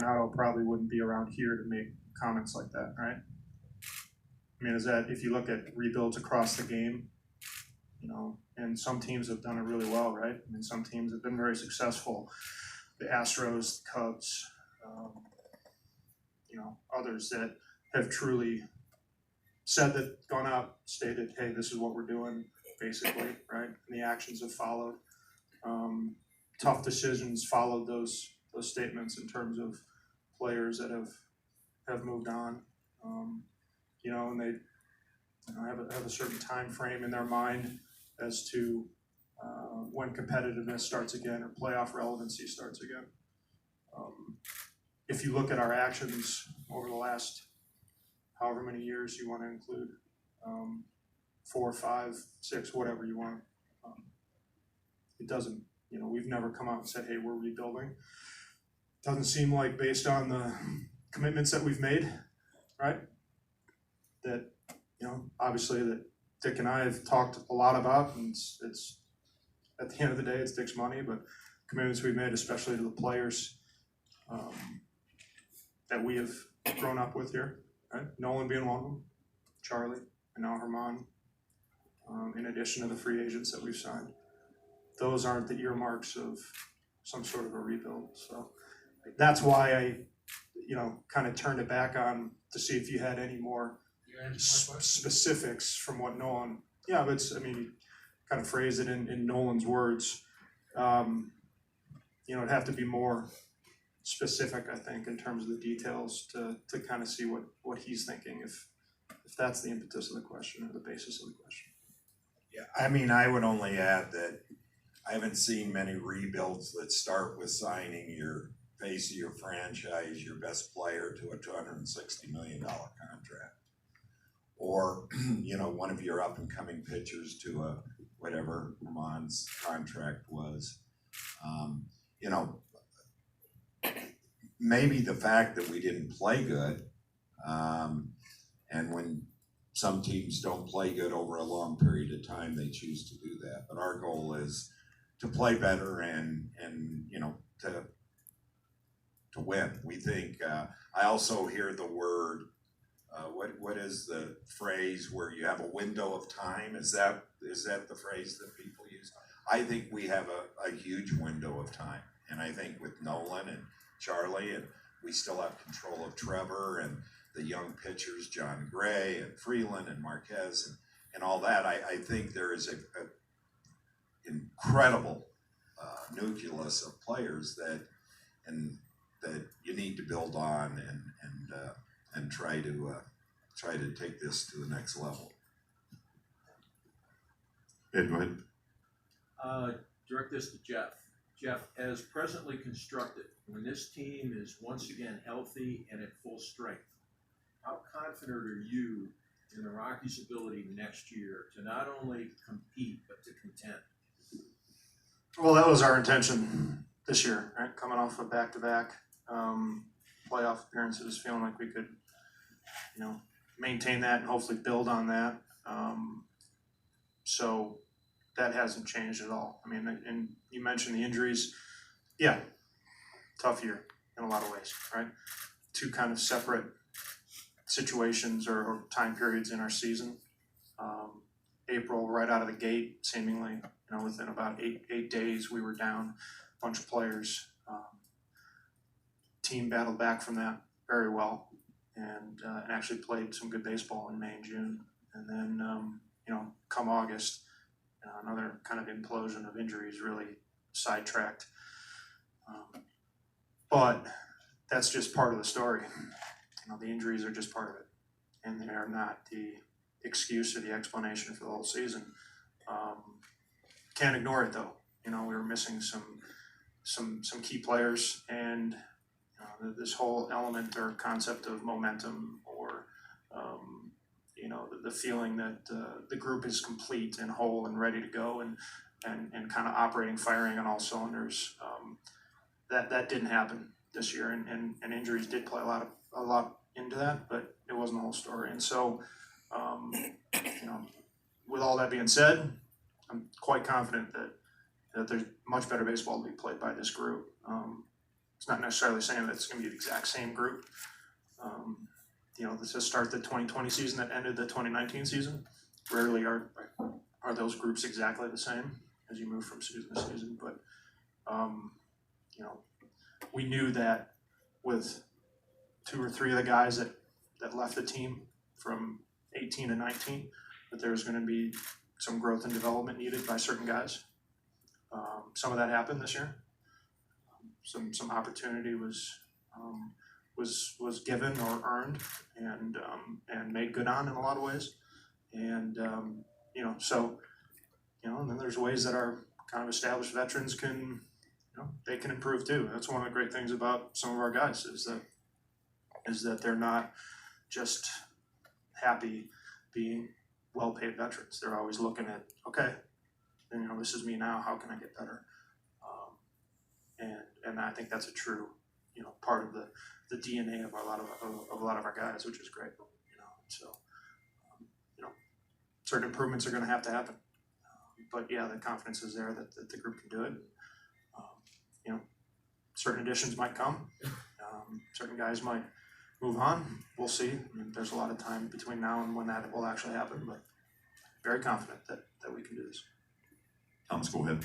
Renato probably wouldn't be around here to make comments like that, right? I mean, is that if you look at rebuilds across the game, and some teams have done it really well, right? I mean, some teams have been very successful. The Astros, the Cubs, others that have truly said that, gone out, stated, hey, this is what we're doing, basically, right? And the actions have followed. Tough decisions followed those statements in terms of players that have moved on, and they have a certain time frame in their mind as to when competitiveness starts again or playoff relevancy starts again. If you look at our actions over the last however many years you want to include, 4, 5, 6, whatever you want, it doesn't, we've never come out and said, hey, we're rebuilding. Doesn't seem like, based on the commitments that we've made, right, that, obviously that Dick and I have talked a lot about, and it's at the end of the day, it's Dick's money, but commitments we've made, especially to the players that we have grown up with here, right? Nolan being one of them, Charlie, and now Herman, in addition to the free agents that we've signed. Those aren't the earmarks of some sort of a rebuild. So that's why I, kind of turned it back on to see if you had any more specifics from what Nolan. Yeah, but you kind of phrase it in Nolan's words. It'd have to be more specific, I think, in terms of the details to kind of see what he's thinking, if that's the impetus of the question or the basis of the question. Yeah, I would only add that I haven't seen many rebuilds that start with signing your face of your franchise, your best player, to a $260 million contract. Or, one of your up-and-coming pitchers to a whatever Herman's contract was. Maybe the fact that we didn't play good, and when some teams don't play good over a long period of time, they choose to do that. But our goal is to play better and to win. We think. I also hear the word. What is the phrase where you have a window of time? Is that the phrase that people use? I think we have a huge window of time, and I think with Nolan and Charlie, and we still have control of Trevor and the young pitchers, John Gray and Freeland and Marquez and all that. I think there is a incredible nucleus of players that you need to build on and try to take this to the next level. Ed, go ahead. Direct this to Jeff. Jeff, as presently constructed, when this team is once again healthy and at full strength, how confident are you in the Rockies' ability next year to not only compete but to contend? Well, that was our intention this year, right? Coming off of back-to-back playoff appearances, feeling like we could, maintain that and hopefully build on that. So that hasn't changed at all. And you mentioned the injuries. Yeah, tough year in a lot of ways, right? Two kind of separate situations or time periods in our season. April, right out of the gate, seemingly, within about eight days, we were down a bunch of players. Team battled back from that very well, and actually played some good baseball in May and June. And then, come August, another kind of implosion of injuries really sidetracked. But that's just part of the story. The injuries are just part of it, and they are not the excuse or the explanation for the whole season. Can't ignore it though. We were missing some key players, and this whole element or concept of momentum, or the feeling that the group is complete and whole and ready to go and kind of operating, firing on all cylinders. That didn't happen this year, and injuries did play a lot into that, but it wasn't the whole story. And so, with all that being said, I'm quite confident that there's much better baseball to be played by this group. it's not necessarily saying that it's gonna be the exact same group. You know, this is start the 2020 season that ended the 2019 season. Rarely are those groups exactly the same as you move from season to season, but you know, we knew that with 2 or 3 of the guys that left the team from 18 to 19, that there was going to be some growth and development needed by certain guys. Some of that happened this year. Some opportunity was given or earned and made good on in a lot of ways. And you know, so you know, and then there's ways that our kind of established veterans can, you know, they can improve too. That's one of the great things about some of our guys is that they're not just happy being well-paid veterans. They're always looking at, okay, and, you know, this is me now. How can I get better? And I think that's a true, you know, part of the DNA of a lot of our guys, which is great. You know, so you know, certain improvements are going to have to happen. But yeah, the confidence is there that the group can do it. You know, certain additions might come. Certain guys might move on. We'll see. I mean, there's a lot of time between now and when that will actually happen, but very confident that we can do this. Thomas, go ahead.